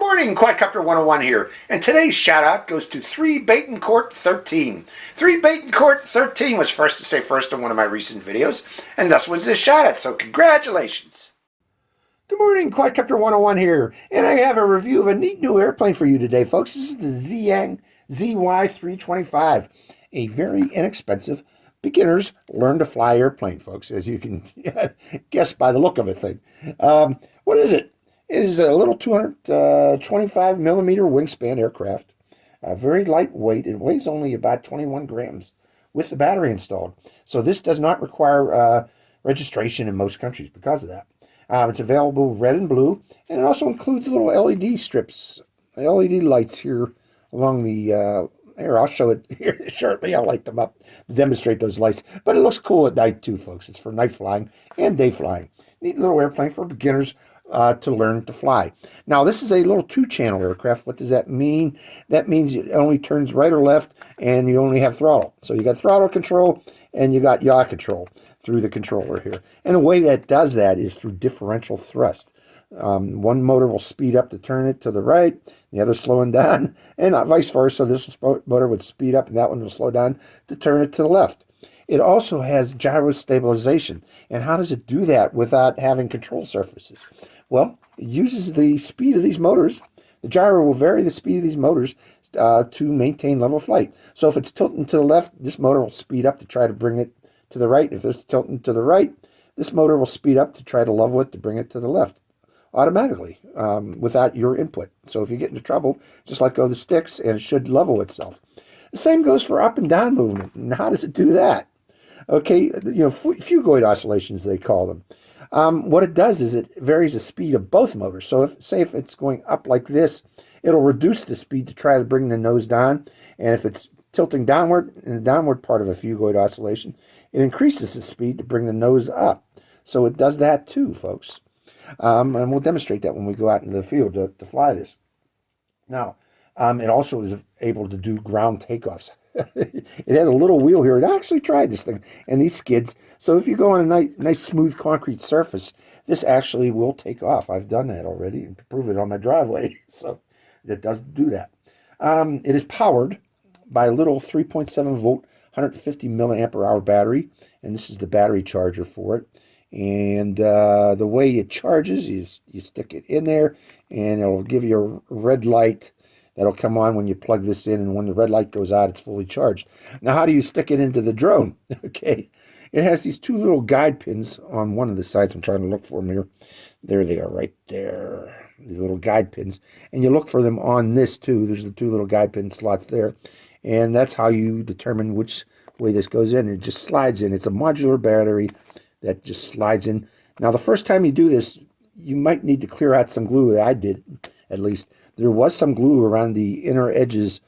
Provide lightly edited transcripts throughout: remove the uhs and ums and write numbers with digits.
morning, Quadcopter 101 here, and today's shout out goes to 3Betancourt13. 3Betancourt13 was first to say first in one of my recent videos, and thus wins this shout out, so congratulations. Good morning, Quadcopter 101 here, and I have a review of a neat new airplane for you today, folks. This is the Zhiyang ZY-325, a very inexpensive beginner's learn to fly airplane, folks, as you can guess by the look of it thing. What is it? It is a little 225 millimeter wingspan aircraft, very lightweight. It weighs only about 21 grams with the battery installed. So this does not require registration in most countries because of that. It's available red and blue, and it also includes little LED strips, LED lights here along the here, I'll show it here shortly. I'll light them up to demonstrate those lights. But it looks cool at night too, folks. It's for night flying and day flying. Neat little airplane for beginners to learn to fly. Now, this is a little two-channel aircraft. What does that mean? That means it only turns right or left, and you only have throttle. So you got throttle control, and you got yaw control through the controller here. And the way that does that is through differential thrust. One motor will speed up to turn it to the right, the other slowing down, and vice versa. This motor would speed up, and that one will slow down to turn it to the left. It also has gyro stabilization. And how does it do that without having control surfaces? Well, it uses the speed of these motors. The gyro will vary the speed of these motors to maintain level flight. So if it's tilting to the left, this motor will speed up to try to bring it to the right. If it's tilting to the right, this motor will speed up to try to level it to bring it to the left automatically without your input. So if you get into trouble, just let go of the sticks and it should level itself. The same goes for up and down movement. And how does it do that? Okay, fugoid oscillations, they call them. What it does is it varies the speed of both motors. So say if it's going up like this, it'll reduce the speed to try to bring the nose down. And if it's tilting downward in the downward part of a fugoid oscillation, it increases the speed to bring the nose up. So it does that too, folks. And we'll demonstrate that when we go out into the field to fly this. Now, it also is able to do ground takeoffs. It has a little wheel here. It actually tried this thing, and these skids. So if you go on a nice smooth concrete surface, this actually will take off. I've done that already and prove it on my driveway. So it does do that. It is powered by a little 3.7 volt, 150 milliamp hour battery, and this is the battery charger for it. And the way it charges is you stick it in there, and it'll give you a red light that'll come on when you plug this in, and when the red light goes out, it's fully charged. Now, how do you stick it into the drone? Okay, it has these two little guide pins on one of the sides. I'm trying to look for them here. There they are, right there. These little guide pins, and you look for them on this too. There's the two little guide pin slots there, and that's how you determine which way this goes in. It just slides in. It's a modular battery that just slides in. Now, the first time you do this, you might need to clear out some glue. I did, at least. There was some glue around the inner edges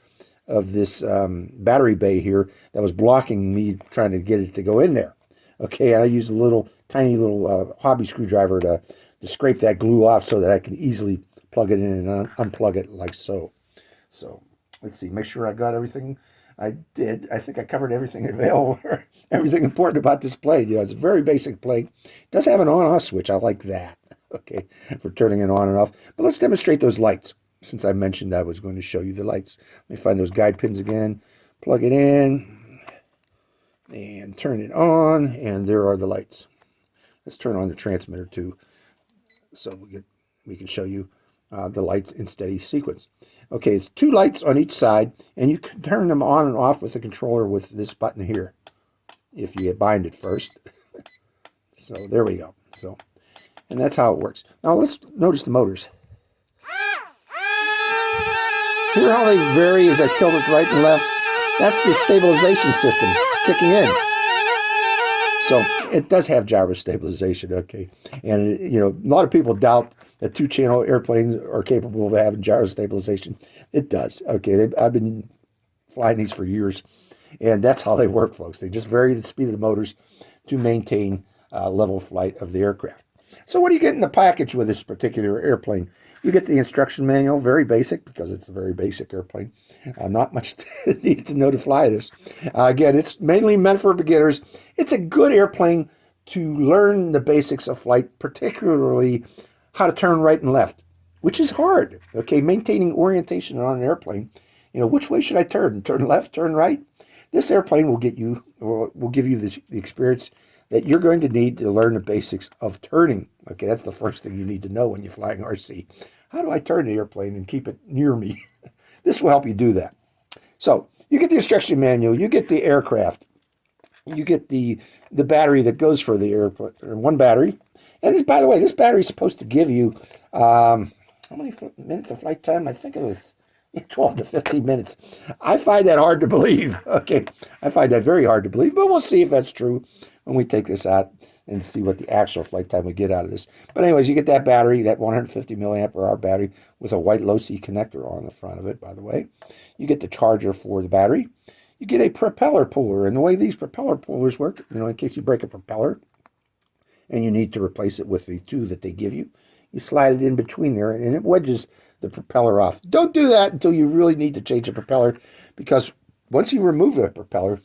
of this battery bay here that was blocking me trying to get it to go in there. Okay, and I used a tiny little hobby screwdriver to scrape that glue off so that I can easily plug it in and unplug it like so. So, let's see, make sure I got everything. I did. I think I covered everything available, everything important about this plane. It's a very basic plane. It does have an on-off switch. I like that, okay, for turning it on and off. But let's demonstrate those lights. Since I mentioned I was going to show you the lights. Let me find those guide pins again, plug it in, and turn it on, and there are the lights. Let's turn on the transmitter too, so we can show you the lights in steady sequence. Okay, it's two lights on each side, and you can turn them on and off with the controller with this button here, if you bind it first. So there we go. So, and that's how it works. Now let's notice the motors. Hear how they vary as I tilt it right and left? That's the stabilization system kicking in. So it does have gyro stabilization, okay. And, a lot of people doubt that two-channel airplanes are capable of having gyro stabilization. It does, okay. I've been flying these for years, and that's how they work, folks. They just vary the speed of the motors to maintain level flight of the aircraft. So what do you get in the package with this particular airplane? You get the instruction manual, very basic, because it's a very basic airplane. Not much needed to know to fly this. Again, it's mainly meant for beginners. It's a good airplane to learn the basics of flight, particularly how to turn right and left which is hard. Okay, maintaining orientation on an airplane. You know, which way should I turn? Turn left, turn right? This airplane will give you the experience that you're going to need to learn the basics of turning. Okay, that's the first thing you need to know when you're flying RC. How do I turn the airplane and keep it near me? This will help you do that. So you get the instruction manual, you get the aircraft, you get the battery that goes for the airplane, one battery. And this, by the way, this battery is supposed to give you how many minutes of flight time? I think it was 12 to 15 minutes. I find that hard to believe. Okay, I find that very hard to believe, but we'll see if that's true when we take this out and see what the actual flight time we get out of this. But anyways, you get that battery, that 150 milliamp hour battery with a white low-C connector on the front of it, by the way. You get the charger for the battery. You get a propeller puller, and the way these propeller pullers work, you know, in case you break a propeller and you need to replace it with the two that they give you, you slide it in between there, and it wedges the propeller off. Don't do that until you really need to change the propeller, because once you remove the propeller,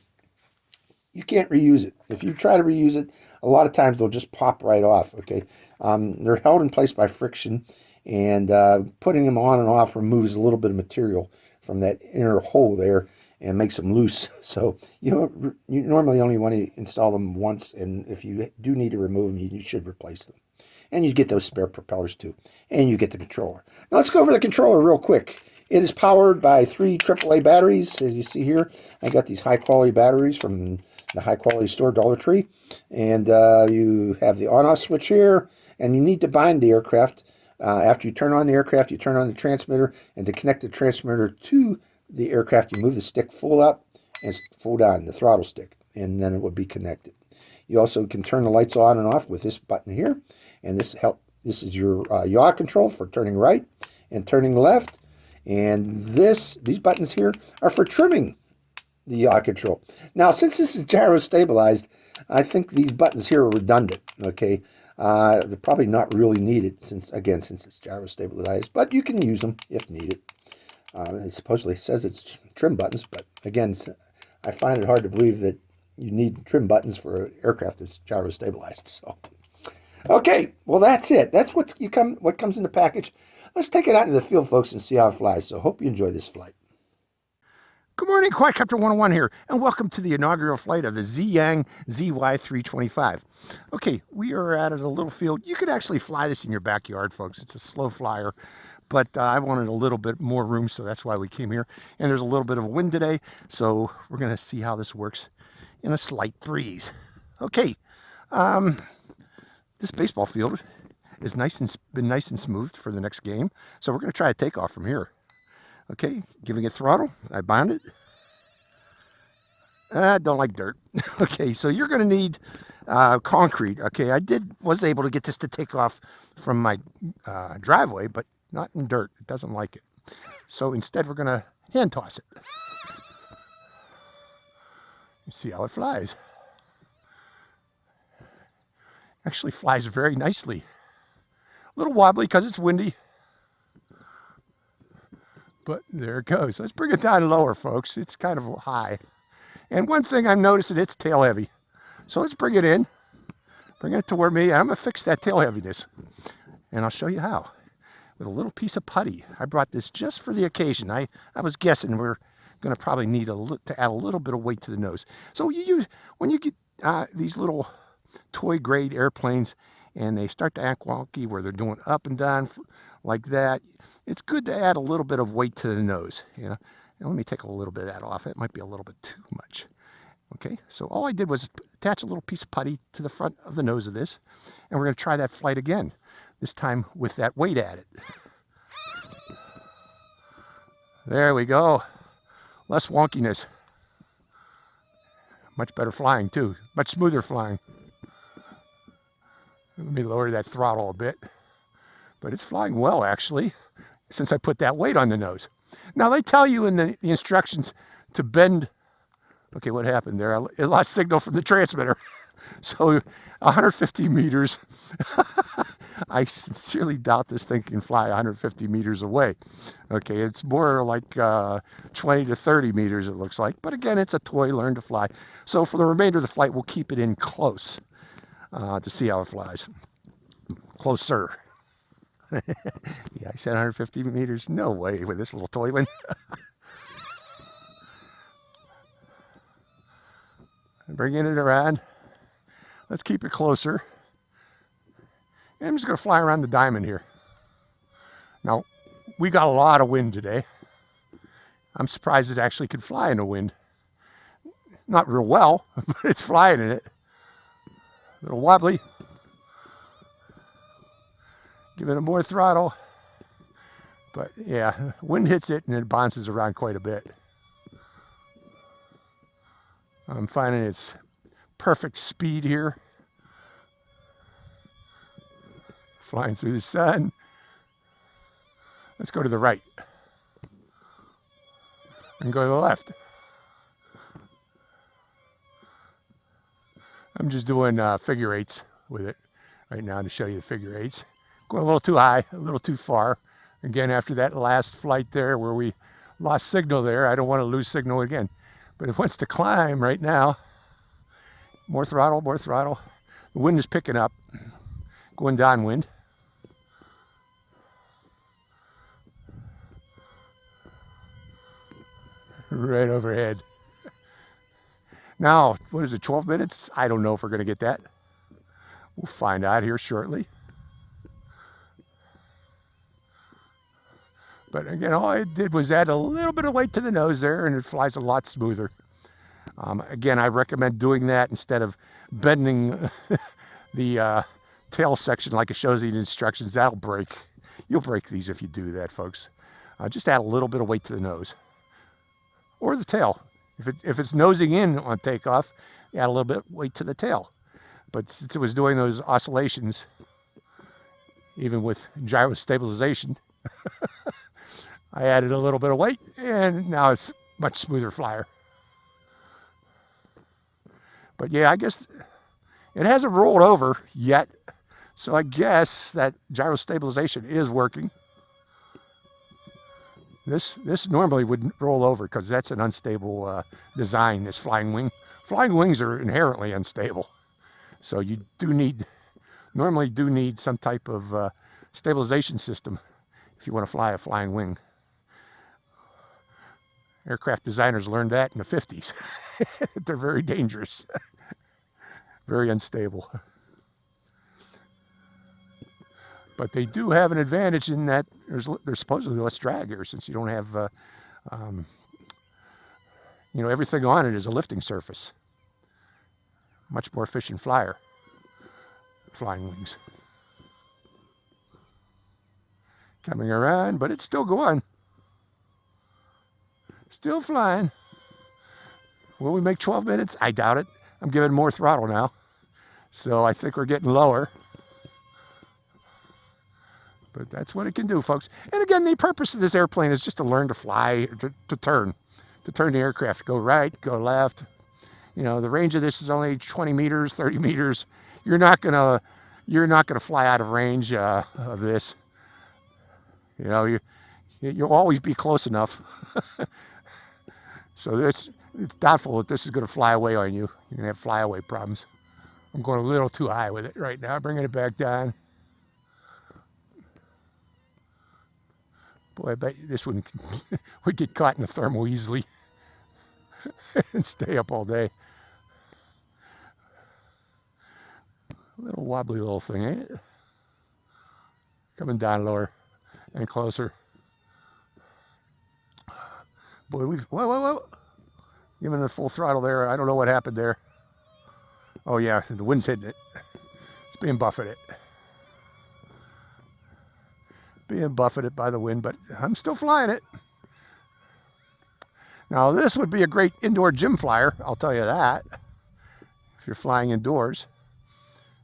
you can't reuse it. If you try to reuse it, a lot of times they'll just pop right off, okay? They're held in place by friction, and putting them on and off removes a little bit of material from that inner hole there and makes them loose. So you normally only want to install them once, and if you do need to remove them, you should replace them. And you get those spare propellers too. And you get the controller. Now let's go over the controller real quick. It is powered by 3 AAA batteries. As you see here, I got these high quality batteries from the high quality store, Dollar Tree. And you have the on-off switch here. And you need to bind the aircraft. After you turn on the aircraft, you turn on the transmitter. And to connect the transmitter to the aircraft, you move the stick full up and full down, the throttle stick. And then it would be connected. You also can turn the lights on and off with this button here. And this is your yaw control for turning right and turning left. And these buttons here are for trimming the yaw control. Now, since this is gyro stabilized, I think these buttons here are redundant. Okay, they're probably not really needed since it's gyro stabilized, but you can use them if needed. It supposedly says it's trim buttons, but again, I find it hard to believe that you need trim buttons for an aircraft that's gyro stabilized. So. Okay, well that's it. That's what comes in the package. Let's take it out into the field, folks, and see how it flies. So hope you enjoy this flight. Good morning, Quadcopter 101 here, and welcome to the inaugural flight of the Zhiyang ZY-325. Okay, we are at a little field. You could actually fly this in your backyard, folks. It's a slow flyer, but I wanted a little bit more room, so that's why we came here. And there's a little bit of wind today, so we're going to see how this works in a slight breeze. Okay. This baseball field is been nice and smooth for the next game. So we're going to try a takeoff from here. Okay, giving it throttle. I bound it. I don't like dirt. Okay, so you're going to need concrete. Okay, I was able to get this to take off from my driveway, but not in dirt. It doesn't like it. So instead, we're going to hand toss it. You see how it flies. Actually flies very nicely. A little wobbly because it's windy. But there it goes. Let's bring it down lower, folks. It's kind of high. And one thing I'm noticing, it's tail heavy. So let's bring it in. Bring it toward me. I'm going to fix that tail heaviness. And I'll show you how. With a little piece of putty. I brought this just for the occasion. I was guessing we're going to probably need to add a little bit of weight to the nose. So when you get these little toy grade airplanes and they start to act wonky where they're doing up and down like that, it's good to add a little bit of weight to the nose. And let me take a little bit of that off. It might be a little bit too much. Okay, so all I did was attach a little piece of putty to the front of the nose of this, and we're going to try that flight again, this time with that weight added. There we go. Less wonkiness. Much better flying too. Much smoother flying. Let me lower that throttle a bit. But it's flying well, actually, since I put that weight on the nose. Now, they tell you in the instructions to bend. Okay, what happened there? It lost signal from the transmitter. So 150 meters. I sincerely doubt this thing can fly 150 meters away. Okay, it's more like 20 to 30 meters, it looks like. But again, it's a toy, learn to fly. So for the remainder of the flight, we'll keep it in close to see how it flies. Closer. Yeah, I said 150 meters. No way with this little toy one. Bringing it around. Let's keep it closer. And I'm just going to fly around the diamond here. Now, we got a lot of wind today. I'm surprised it actually can fly in the wind. Not real well, but it's flying in it. A little wobbly. Giving it more throttle. But yeah, wind hits it and it bounces around quite a bit. I'm finding it's perfect speed here. Flying through the sun. Let's go to the right. And go to the left. I'm just doing figure eights with it right now to show you the figure eights. Going a little too high, a little too far. Again, after that last flight there where we lost signal there, I don't want to lose signal again. But it wants to climb right now. More throttle, more throttle. The wind is picking up, going downwind. Right overhead. Now, what is it, 12 minutes? I don't know if we're going to get that. We'll find out here shortly. But again, all I did was add a little bit of weight to the nose there, and it flies a lot smoother. Again, I recommend doing that instead of bending the tail section like it shows in the instructions. That'll break. You'll break these if you do that, folks. Just add a little bit of weight to the nose. Or the tail. If it's nosing in on takeoff, add a little bit of weight to the tail. But since it was doing those oscillations, even with gyro stabilization, I added a little bit of weight, and now it's much smoother flyer. But yeah, I guess it hasn't rolled over yet, so I guess that gyro stabilization is working. This normally wouldn't roll over because that's an unstable design, this flying wing. Flying wings are inherently unstable. So you normally do need some type of stabilization system if you want to fly a flying wing. Aircraft designers learned that in the 50s. They're very dangerous, very unstable. But they do have an advantage in that there's supposedly less drag here since you don't have, everything on it is a lifting surface. Much more efficient flyer, flying wings. Coming around, but it's still going. Still flying. Will we make 12 minutes? I doubt it. I'm giving more throttle now. So I think we're getting lower. But that's what it can do, folks. And again, the purpose of this airplane is just to learn to fly, to turn the aircraft, go right, go left. You know, the range of this is only 20 meters, 30 meters. You're not gonna fly out of range of this. You know, you'll always be close enough. So it's doubtful that this is going to fly away on you. You're going to have flyaway problems. I'm going a little too high with it right now, bringing it back down. Boy, I bet this one would get caught in the thermal easily and stay up all day. A little wobbly little thing, ain't it? Coming down lower and closer. Boy, whoa. Giving it full throttle there. I don't know what happened there. Oh yeah, the wind's hitting it. It's being buffeted. Being buffeted by the wind, but I'm still flying it. Now this would be a great indoor gym flyer, I'll tell you that. If you're flying indoors.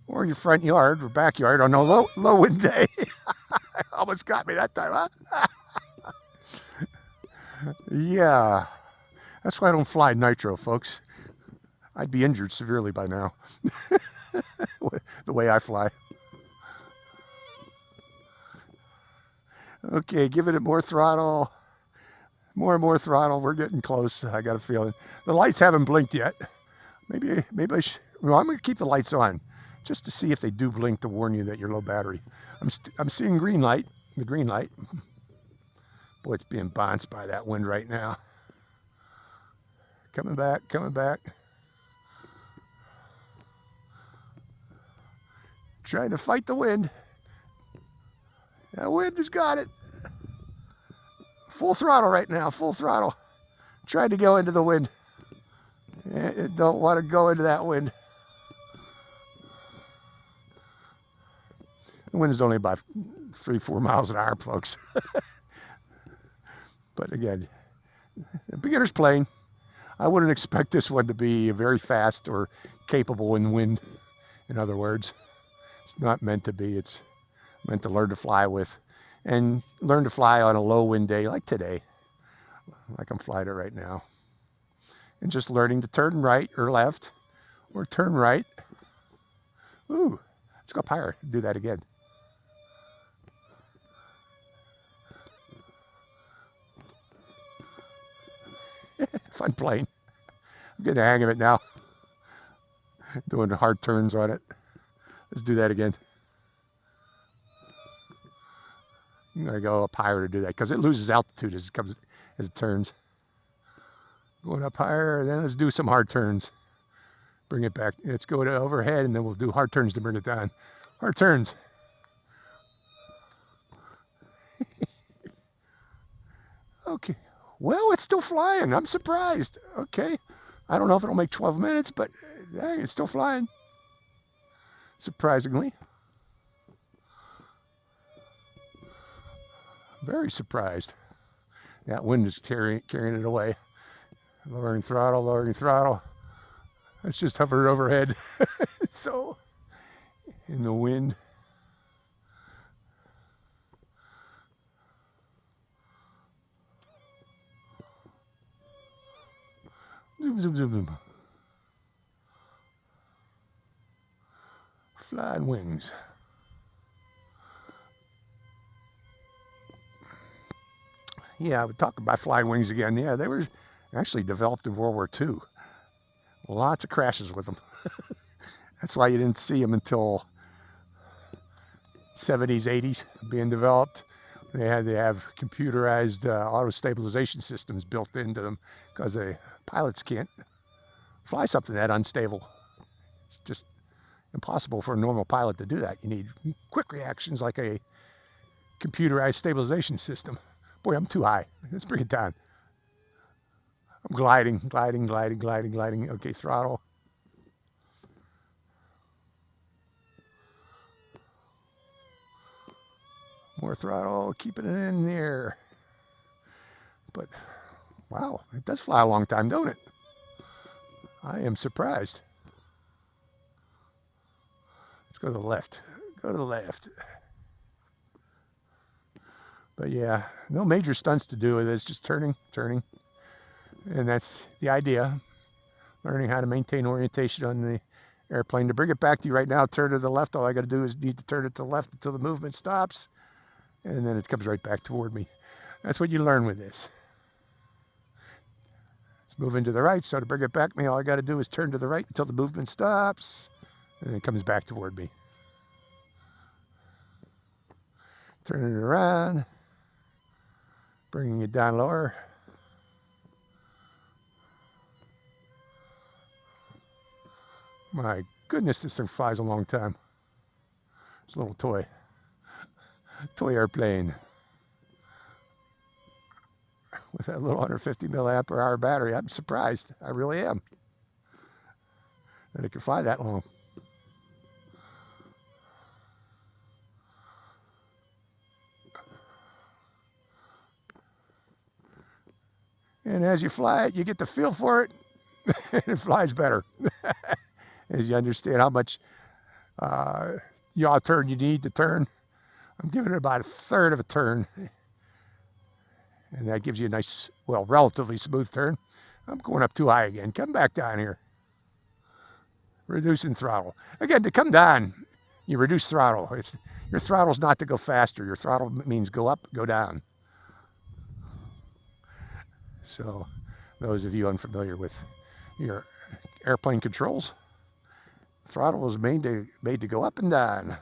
Or your front yard or backyard on a low wind day. Almost got me that time, huh? Yeah, that's why I don't fly nitro, folks. I'd be injured severely by now, the way I fly. Okay, giving it more throttle, more and more throttle. We're getting close. I got a feeling. The lights haven't blinked yet. Maybe I should. Well, I'm going to keep the lights on just to see if they do blink to warn you that you're low battery. I'm seeing green light, the green light. Boy, it's being bounced by that wind right now. Coming back, coming back. Trying to fight the wind. That wind has got it. Full throttle right now, full throttle. Trying to go into the wind. Don't want to go into that wind. The wind is only about 3-4 miles an hour, folks. But again, a beginner's plane. I wouldn't expect this one to be very fast or capable in wind. In other words, it's not meant to be. It's meant to learn to fly with, and learn to fly on a low wind day like today, like I'm flying it right now. And just learning to turn right or left, or turn right. Ooh, let's go up higher. Do that again. Fun plane. I'm getting the hang of it now. Doing hard turns on it. Let's do that again. I'm gonna go up higher to do that because it loses altitude as it turns. Going up higher, then let's do some hard turns. Bring it back. Let's go to overhead, and then we'll do hard turns to bring it down. Hard turns. Okay. Well, it's still flying. I'm surprised. Okay. I don't know if it'll make 12 minutes, but hey, it's still flying. Surprisingly. Very surprised. That wind is carrying it away. Lowering throttle, lowering throttle. Let's just hover overhead. So, in the wind. Zoom, zoom, zoom, zoom. Flying wings. Yeah, I would talk about flying wings again. Yeah, they were actually developed in World War II. Lots of crashes with them. That's why you didn't see them until 70s, 80s being developed. They had to have computerized auto stabilization systems built into them because the pilots can't fly something that unstable. It's just impossible for a normal pilot to do that. You need quick reactions like a computerized stabilization system. Boy, I'm too high. Let's bring it down. I'm gliding, gliding, gliding, gliding, gliding. Okay, throttle. More throttle, keeping it in there. But, wow, it does fly a long time, don't it? I am surprised. Let's go to the left. Go to the left. But yeah, no major stunts to do with this, just turning, turning. And that's the idea. Learning how to maintain orientation on the airplane. To bring it back to you right now, turn to the left. All I got to do is need to turn it to the left until the movement stops. And then it comes right back toward me. That's what you learn with this. It's moving to the right, so to bring it back to me, all I got to do is turn to the right until the movement stops. And it comes back toward me. Turning it around. Bringing it down lower. My goodness, this thing flies a long time. It's a little toy airplane with that little 150 milliampere hour battery. I'm surprised. I really am that it can fly that long. And as you fly it, you get the feel for it, and it flies better. As you understand how much yaw turn you need to turn. I'm giving it about 1/3 of a turn. And that gives you a nice, well, relatively smooth turn. I'm going up too high again. Come back down here. Reducing throttle. Again, to come down, you reduce throttle. Your throttle's not to go faster. Your throttle means go up, go down. So, those of you unfamiliar with your airplane controls, Throttle was made to go up and down.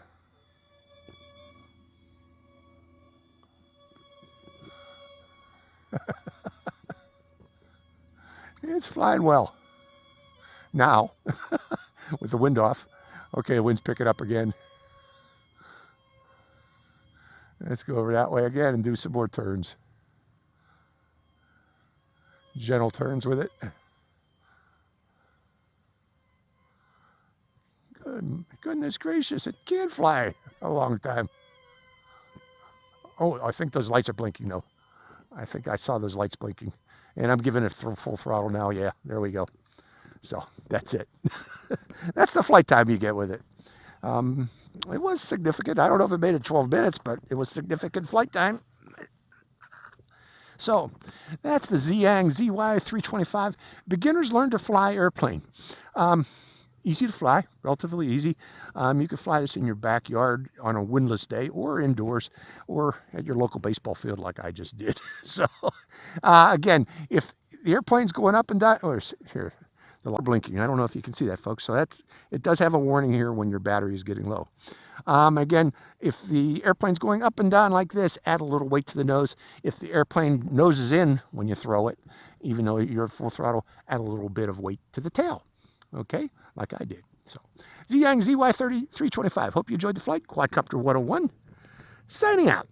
It's flying well. Now, with the wind off. Okay, the wind's picking up again. Let's go over that way again and do some more turns. Gentle turns with it. Goodness gracious, it can fly a long time. Oh, I think those lights are blinking though. I think I saw those lights blinking. And I'm giving it full throttle now. Yeah, there we go. So that's it. That's the flight time you get with it. It was significant. I don't know if it made it 12 minutes, but it was significant flight time. So that's the Zhiyang ZY-325. Beginners learn to fly airplane. Easy to fly, relatively easy. You can fly this in your backyard on a windless day or indoors or at your local baseball field like I just did. So again, if the airplane's going up and down, or here, the light blinking. I don't know if you can see that, folks. So it does have a warning here when your battery is getting low. Again, if the airplane's going up and down like this, add a little weight to the nose. If the airplane noses in when you throw it, even though you're at full throttle, add a little bit of weight to the tail. Okay, like I did. So, Zhiyang ZY-325. Hope you enjoyed the flight. Quadcopter 101, signing out.